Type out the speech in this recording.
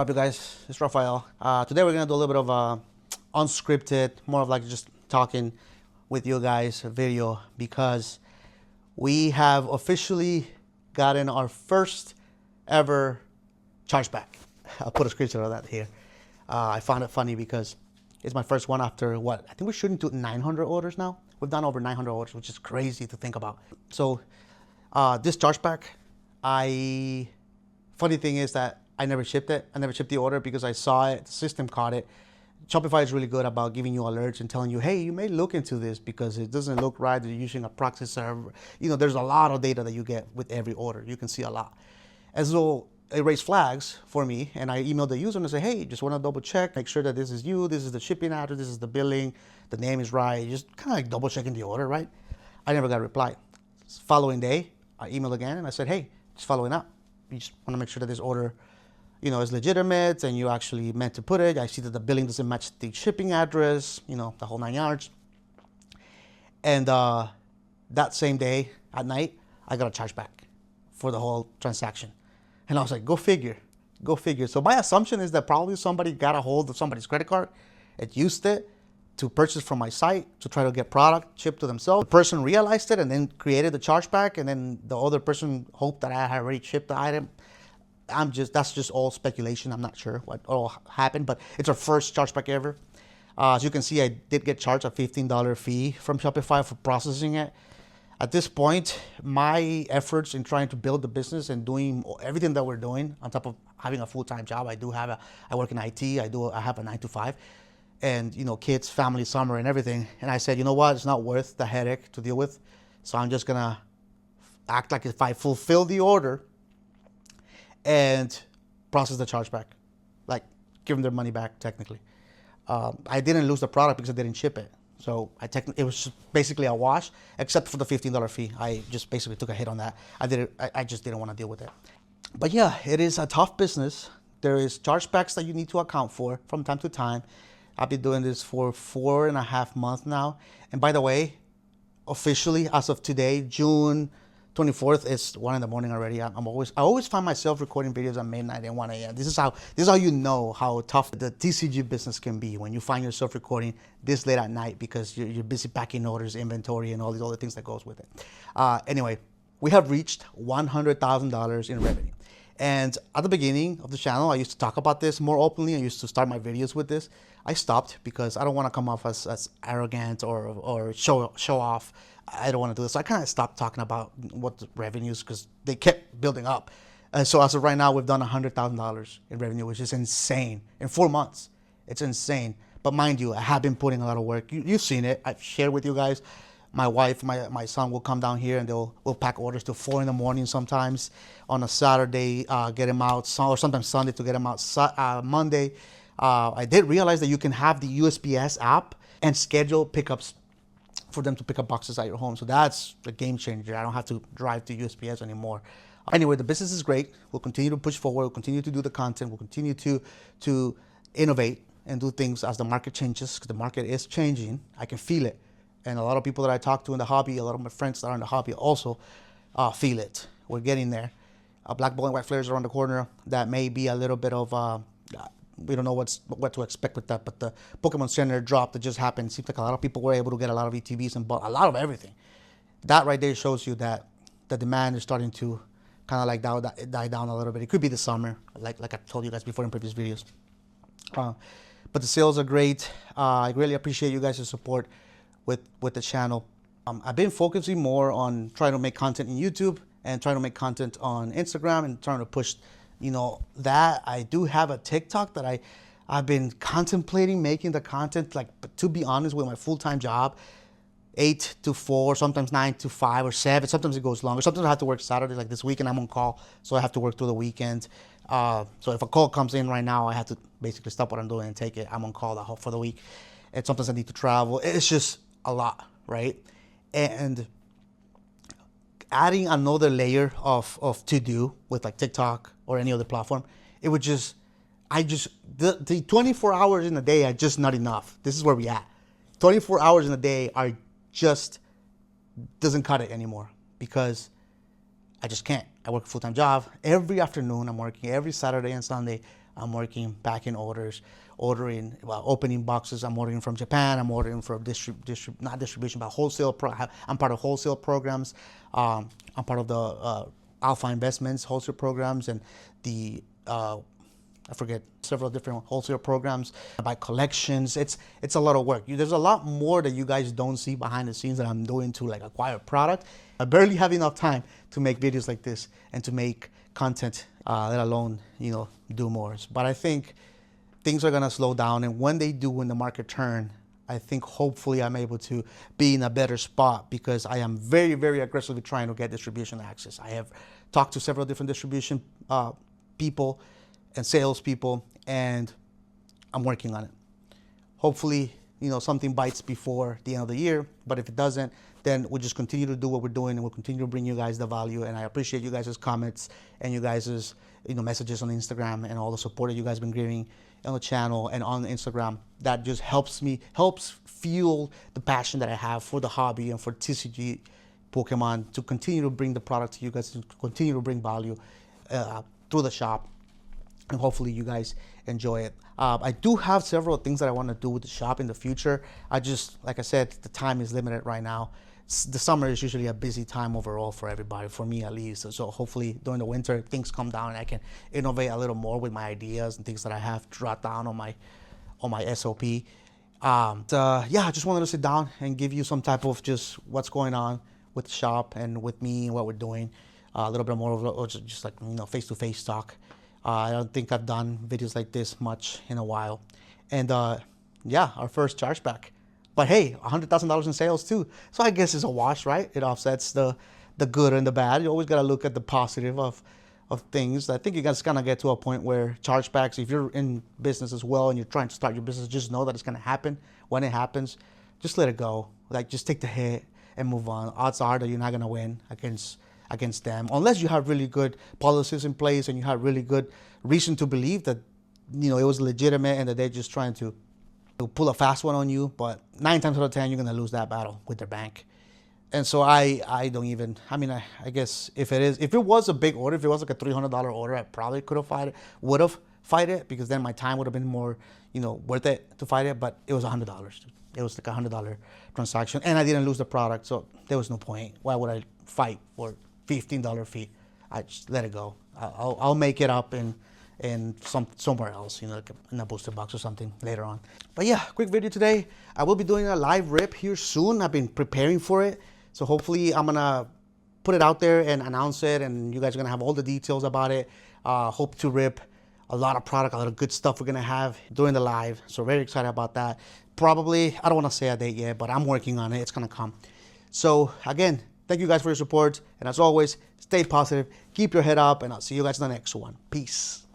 What's up, you guys? It's Rafael. Today we're gonna do a little bit of unscripted, more of like just talking with you guys video, because we have officially gotten our first ever chargeback. I'll put a screenshot of that here. I found it funny because it's my first one after what? I think we're shooting to 900 orders now. We've done over 900 orders, which is crazy to think about. So this chargeback, funny thing is that I never shipped it. I never shipped the order because I saw it, the system caught it. Shopify is really good about giving you alerts and telling you, hey, you may look into this because it doesn't look right. You're using a proxy server. You know, there's a lot of data that you get with every order. You can see a lot. And so it raised flags for me, and I emailed the user and I said, hey, just want to double check, make sure that this is you, this is the shipping address, this is the billing, the name is right. Just kind of like double checking the order, right? I never got a reply. Following day, I emailed again and I said, hey, just following up. You just want to make sure that this order, you know, is legitimate and you actually meant to put it. I see that the billing doesn't match the shipping address, you know, the whole 9 yards. And that same day at night, I got a chargeback for the whole transaction. And I was like, go figure, go figure. So my assumption is that probably somebody got a hold of somebody's credit card and used it to purchase from my site to try to get product shipped to themselves. The person realized it and then created the chargeback, and then the other person hoped that I had already shipped the item. That's just all speculation. I'm not sure what all happened, but it's our first chargeback ever. As you can see, I did get charged a $15 fee from Shopify for processing it. At this point, my efforts in trying to build the business and doing everything that we're doing on top of having a full-time job, I work in IT, I have a 9 to 5, and you know, kids, family, summer, and everything. And I said, you know what, it's not worth the headache to deal with. So I'm just gonna act like if I fulfill the order and process the chargeback, like give them their money back technically. I didn't lose the product because I didn't ship it. So it was just basically a wash, except for the $15 fee. I just basically took a hit on that. I just didn't want to deal with it. But yeah, it is a tough business. There is chargebacks that you need to account for from time to time. I've been doing this for 4.5 months now. And by the way, officially as of today, June 24th, it's 1 in the morning already. I always find myself recording videos at midnight and 1 a.m. This is how you know how tough the TCG business can be, when you find yourself recording this late at night because you're busy packing orders, inventory, and all these other things that goes with it. Anyway, we have reached $100,000 in revenue. And at the beginning of the channel, I used to talk about this more openly. I used to start my videos with this. I stopped because I don't want to come off as arrogant or show off. I don't want to do this. So I kind of stopped talking about what the revenues, because they kept building up. So as of right now, we've done $100,000 in revenue, which is insane. In 4 months, it's insane. But mind you, I have been putting a lot of work. You've seen it. I've shared with you guys. My wife, my son will come down here and we'll pack orders till 4 in the morning sometimes on a Saturday, get them out, or sometimes Sunday to get them out Monday. I did realize that you can have the USPS app and schedule pickups for them to pick up boxes at your home. So that's a game changer. I don't have to drive to USPS anymore. Anyway, the business is great. We'll continue to push forward. We'll continue to do the content. We'll continue to innovate and do things as the market changes, because the market is changing. I can feel it. And a lot of people that I talk to in the hobby, a lot of my friends that are in the hobby also feel it. We're getting there. Black Ball and White Flares around the corner. That may be a little bit of, we don't know what to expect with that, but the Pokémon Center drop that just happened, seems like a lot of people were able to get a lot of ETBs and bought a lot of everything. That right there shows you that the demand is starting to kind of like die down a little bit. It could be the summer, like I told you guys before in previous videos. But the sales are great. I really appreciate you guys' support with the channel. I've been focusing more on trying to make content in YouTube and trying to make content on Instagram and trying to push, you know, that. I do have a TikTok that I've been contemplating making the content, like, but to be honest, with my full-time job, 8 to 4, sometimes 9 to 5 or 7, sometimes it goes longer. Sometimes I have to work Saturdays, like this weekend I'm on call, so I have to work through the weekend. So if a call comes in right now, I have to basically stop what I'm doing and take it. I'm on call for the week. And sometimes I need to travel. It's just a lot, right? And adding another layer of to-do with like TikTok or any other platform, it would just, the 24 hours in a day are just not enough. This is where we at. 24 hours in a day are just, doesn't cut it anymore, because I just can't. I work a full-time job. Every afternoon I'm working, every Saturday and Sunday I'm working back-end orders, opening boxes. I'm ordering from Japan. I'm ordering from not distribution, but wholesale. I'm part of wholesale programs. I'm part of the Alpha Investments wholesale programs and the I forget, several different wholesale programs. I buy collections. It's a lot of work. There's a lot more that you guys don't see behind the scenes that I'm doing to like acquire product. I barely have enough time to make videos like this and to make content, let alone, do more. But I think things are gonna slow down, and when they do, when the market turn, I think hopefully I'm able to be in a better spot, because I am very, very aggressively trying to get distribution access. I have talked to several different distribution people and salespeople, and I'm working on it. Hopefully, something bites before the end of the year, but if it doesn't, then we'll just continue to do what we're doing, and we'll continue to bring you guys the value. And I appreciate you guys' comments and you guys' messages on Instagram and all the support that you guys have been giving on the channel and on Instagram. That just helps fuel the passion that I have for the hobby and for TCG Pokemon, to continue to bring the product to you guys, to continue to bring value through the shop. And hopefully you guys enjoy it. I do have several things that I want to do with the shop in the future. Like I said, the time is limited right now. The summer is usually a busy time overall for everybody, for me at least. So hopefully during the winter, things calm down and I can innovate a little more with my ideas and things that I have jotted down on my SOP. I just wanted to sit down and give you some type of just what's going on with the shop and with me and what we're doing. A little bit more of just like, face-to-face talk. I don't think I've done videos like this much in a while. And our first chargeback. But hey, $100,000 in sales too. So I guess it's a wash, right? It offsets the good and the bad. You always got to look at the positive of things. I think you guys kind of get to a point where chargebacks, if you're in business as well and you're trying to start your business, just know that it's going to happen. When it happens, just let it go. Like, just take the hit and move on. Odds are that you're not going to win against them, unless you have really good policies in place and you have really good reason to believe that it was legitimate and that they're just trying to pull a fast one on you. But 9 times out of 10 you're going to lose that battle with their bank. And so I guess if it was a big order, if it was like a $300 order, I probably would have fight it, because then my time would have been more worth it to fight it. But it was $100. It was like a $100 transaction, and I didn't lose the product, so there was no point. Why would I fight for $15 fee? I just let it go. I'll make it up in somewhere else, like in a booster box or something later on. But yeah, quick video today. I will be doing a live rip here soon. I've been preparing for it, so hopefully I'm gonna put it out there and announce it, and you guys are gonna have all the details about it. Hope to rip a lot of product, a lot of good stuff we're gonna have during the live. So very excited about that. Probably, I don't want to say a date yet, but I'm working on it. It's gonna come. So again, thank you guys for your support. And as always, stay positive, keep your head up, and I'll see you guys in the next one. Peace.